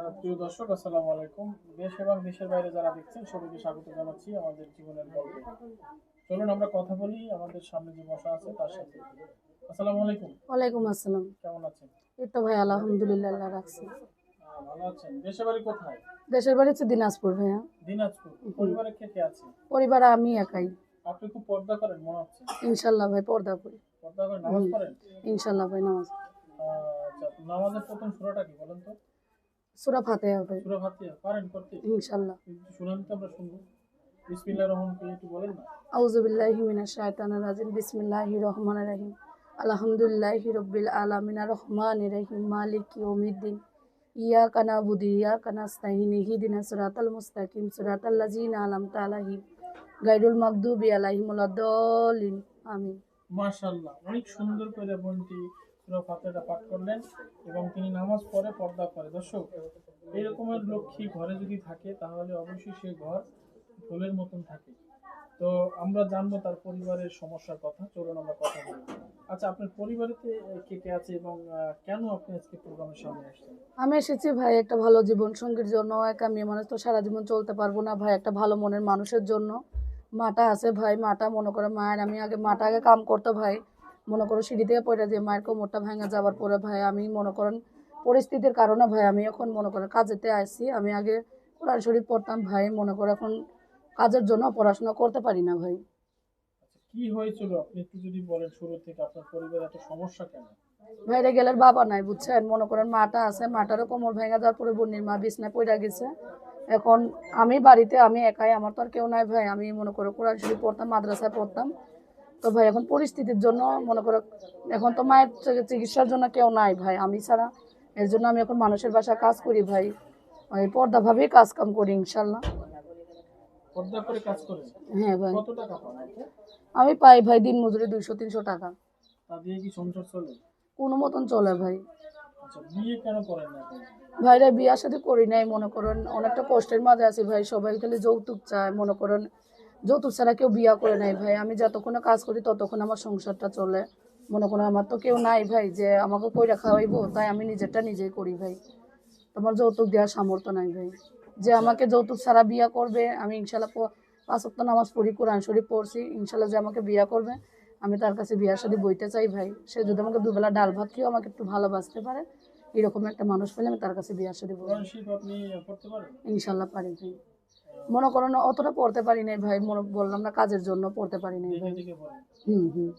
প্রিয় দর্শক, আসসালামু আলাইকুম। দেশ এবং দেশের বাইরে যারা দেখছেন সবাইকে স্বাগত জানাচ্ছি আমাদের জীবনের গল্পে। চলুন আমরা কথা বলি আমাদের সামনে যে বসা আছে তার সাথে। আসসালামু আলাইকুম। ওয়ালাইকুম আসসালাম। কেমন আছেন? এই তো ভাই আলহামদুলিল্লাহ, আল্লাহ রাখছে। ভালো আছেন? দেশের বাড়ি কোথায়? দেশের বাড়ি হচ্ছে দিনাজপুর ভাইয়া। দিনাজপুর। পরিবারে কে কে আছে? পরিবারে আমি একাই। আপনি খুব পর্দা করেন মনে হচ্ছে। ইনশাল্লাহ ভাই পর্দা করি। পর্দা করেন, নামাজ পড়েন? ইনশাল্লাহ ভাই নামাজ। আচ্ছা, নামাজের প্রথম সূরাটা কি বলেন তো? সূরা ফাতিহা ভাই। সূরা ফাতিহা পারেন করতে? ইনশাল্লাহ। শুনান তো, আমরা শুনবো। বিসমিল্লাহির রহমানির রহিম একটু বলেন না। আউযু বিল্লাহি মিনাশ শাইতানির রাজিম। বিসমিল্লাহির রহমানির রহিম। আলহামদুলিল্লাহি রাব্বিল আলামিন আর রহমানির রহিম মালিকি ইয়াউমিদ্দিন। ইয়াকা না'বুদু ওয়া ইয়াকা নাস্তাইন। ইহদিনাস সিরাতাল মুস্তাকিম সিরাতাল লাযিনা আন'আমতা আলাইহিম গায়রুল মাগদুবি আলাইহিম ওয়ালাদ-দাল্লিন। আমিন। মাশাআল্লাহ, অনেক সুন্দর করে বোনটি সূরা ফাতিহাটা পাঠ করলেন এবং তিনি নামাজ পড়ে পর্দা করে। দর্শক, এই রকমের লক্ষ্মী ঘরে যদি থাকে তাহলে অবশ্যই সে ঘর ফুলের মতন থাকে। তো আমরা জানবো তার পরিবারের সমস্যার কথা। চলুন আমরা কথা বলি। আচ্ছা, আপনার পরিবারেতে কে কে আছে এবং কেন আপনি আজকে প্রোগ্রামের সামনে আসছেন? আমি এসেছি ভাই একটা ভালো জীবন সঙ্গীর জন্য। একা মেয়ে মানুষ তো সারা জীবন চলতে পারবো না ভাই, একটা ভালো মনের মানুষের জন্য। মাটা আছে ভাই, মাটা মনে করে মায়ের আমি আগে মাটা আগে কাম করতো ভাই, মনে করো সিঁড়ি থেকে পড়ে যে মায়ের কোমরটা ভেঙে যাওয়ার পরে ভাই আমি মনে করেন পরিস্থিতির কারণে ভাই আমি এখন মনে করেন কাজেতে আসছি। আমি আগে কোরআন শরীফ পড়তাম ভাই, মনে করো এখন কাজের জন্য পড়াশোনা করতে পারি না ভাই। আচ্ছা, কি হয়েছিল আপনি একটু যদি বলেন শুরু থেকে, আপনার পরিবারে এত সমস্যা কেন? ভাইরে গেলের বাবা নাই বুঝছেন, মনে করেন মাটা আছে, মাটারও কোমর ভেঙে যাওয়ার পরে বোনের মা বিছনায় পড়ে গেছে। এখন আমি বাড়িতে আমি একাই, আমার তো আর কেউ নাই ভাই। আমি মনে করো কোরআন শরীফ পড়তাম, মাদ্রাসায় পড়তাম। তো ভাই এখন পরিস্থিতির জন্য মনে করো এখন তো মায়ের চিকিৎসার জন্য কেউ নাই ভাই আমি ছাড়া। এর জন্য আমি এখন মানুষের বাসায় কাজ করি ভাই, ওই পর্দা ভাবেই কাজ কাম করি ইনশাল্লাহ। পর্দা করে কাজ করেন? হ্যাঁ ভাই। কত টাকা পান আপনি? আমি পাই ভাই দিন মজুরি 200-300 টাকা। তা দিয়ে কি সংসার চলে? কোনো মতন চলে ভাই। আচ্ছা, বিয়ে কেন করেন না এখন? ভাইরা বিয়ার সাথে করি নাই, মনে করেন অনেকটা কষ্টের মাঝে আছি ভাই। সবাই খালি যৌতুক চায়, মনে করেন যৌতুক ছাড়া কেউ বিয়া করে নাই ভাই। আমি যতক্ষণে কাজ করি ততক্ষণ আমার সংসারটা চলে। মনে করেন আমার তো কেউ নাই ভাই যে আমাকে কইরা খাওয়াইবো, তাই আমি নিজেরটা নিজেই করি ভাই। তোমার যৌতুক দেওয়ার সামর্থ্য নাই ভাই যে আমাকে যৌতুক ছাড়া বিয়া করবে। আমি ইনশাল্লাহ 5 ওয়াক্ত নামাজ পড়ি, কোরআন শরীফ পড়ছি, ইনশাল্লাহ যে আমাকে বিয়া করবে আমি তার কাছে বিয়ার সাথে বইতে চাই ভাই। সে যদি আমাকে দুবেলা ডাল ভাত খেয়েও আমাকে একটু ভালোবাসতে পারে, এরকম একটা মানুষ পেলে আমি তার কাছে বিয়ার সাথে বলবো। আপনি পড়তে পারেন? ইনশাল্লাহ পারি ভাই। মনে করো না অতটা পড়তে পারি নাই ভাই, মনে বললাম না কাজের জন্য পড়তে পারি নাই ভাই। হুম হুম।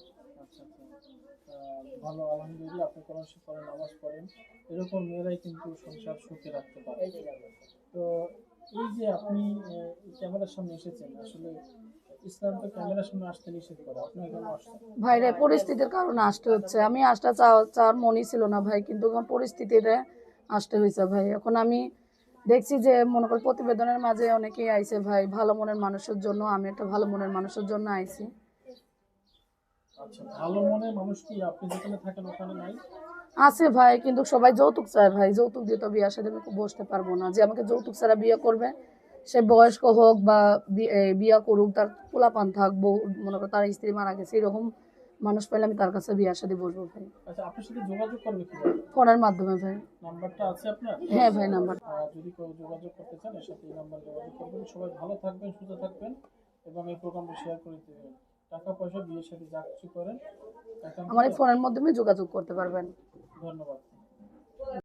আচ্ছা, ভালো, আলহামদুলিল্লাহ। আপনি কোরআন শরীফ পড়েন, নামাজ পড়েন, এরকম মেয়েরাই কিন্তু সংসার সুখে রাখতে পারে। তো এই যে আপনি ক্যামেরার সামনে এসেছেন, আসলে ইসলাম তো ক্যামেরার সামনে আসতে নিষেধ করে, আপনি এখানে আসছেন ভাই রে পরিস্থিতির কারণে আসতে হচ্ছে। আমি আসতে চাওয়ার মনই ছিল না ভাই, কিন্তু এখন পরিস্থিতিতে আসতে হয়েছে ভাই। এখন আমি দেখছি যে মনে কর প্রতিবেদনের মাঝে অনেকেই আইছে ভাই ভালো মনের মানুষের জন্য। আমি একটা ভালো মনের মানুষের জন্য আইছি। আচ্ছা, ভালো মনের মানুষ কি আপনি যেখানে থাকেন ওখানে নাই? আছে ভাই, কিন্তু সবাই যৌতুক চায় ভাই। যৌতুক দিয়ে তো বিয়ার সাথে আমি বসতে পারবো না। যে আমাকে যৌতুক ছাড়া বিয়ে করবে, সে বয়স্ক হোক বা বিয়া করুক, তার পোলাপান থাক, বউ মনে করো তার স্ত্রী মারা গেছে, এরকম মানুষ পেলে আমি তার কাছে বিয়ার সাথে বসবো ভাই। আচ্ছা, আপনার সাথে যোগাযোগ করবে কিভাবে? ফোনের মাধ্যমে ভাই। নাম্বারটা আছে আপনার? হ্যাঁ ভাই নাম্বার। যদি কেউ যোগাযোগ করতে চান এর সাথে এই নাম্বারে যোগাযোগ করবেন। সবাই ভালো থাকবেন, সুস্থ থাকবেন এবং এই প্রোগ্রামটা শেয়ার করে দিবেন। টাকা পয়সা বিয়ের সাথে যা কিছু করেন আমার এই ফোনের মাধ্যমে যোগাযোগ করতে পারবেন। ধন্যবাদ।